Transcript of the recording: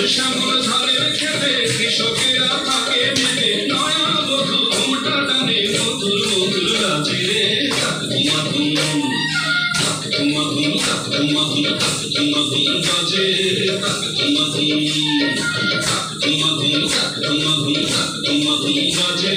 শ্যামল ধানের খেতে কৃষকেরা থাকে মেতে নয়া বধূ ঘোমটা টানে মধুর মধুর গাছে রে তাক ধুমা ধুম তাক ধুমা ধুম তাক ধুমা ধুম তাক ধুমা ধুম বাজে তাক ধুমা ধুম তাক ধুমা ধুম তাক ধুমা ধুম তাক ধুমা ধুম বাজে